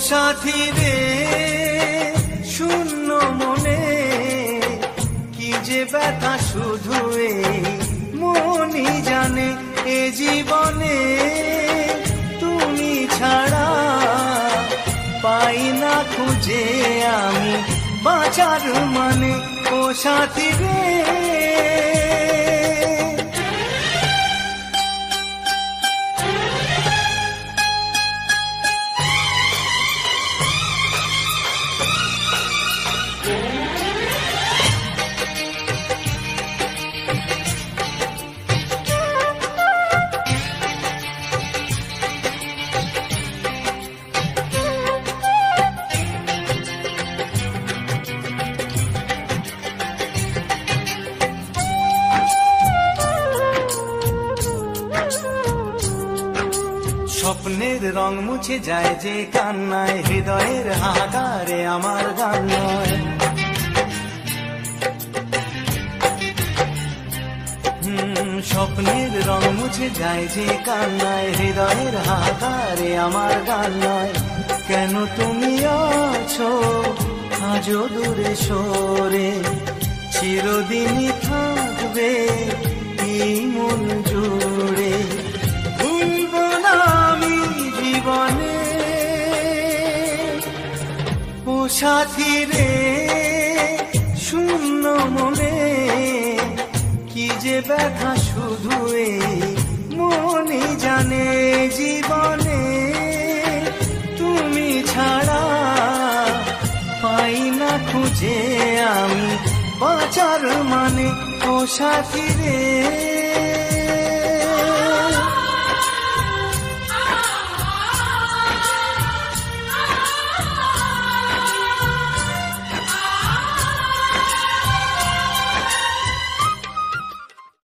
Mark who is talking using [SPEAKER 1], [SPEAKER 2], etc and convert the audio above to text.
[SPEAKER 1] সাথী রে শূন্য মনে কি যে ব্যথা শুধু এই মনই জানে। এ জীবনে তুমি ছাড়া পাই না খুঁজে আমি বাঁচার মানে। ও সাথী রে স্বপ্নের রং মুছে যায় যে কান্নায়, হৃদয়ের হাহাকারে আমার গান নয়। স্বপ্নের রং মুছে যায় যে কান্নায়, হৃদয়ের হাহাকারে আমার গান নয়। কেন তুমি আছো আজও দূরে সরে, চিরদিনই থাকবে এই মন জুড়ে। ও সাথী রে শূন্য মনে কি যে ব্যথা শুধু এই মনই জানে। জীবনে তুমি ছাড়া পাই না খুঁজে আমি বাঁচার মানে। ও সাথী রে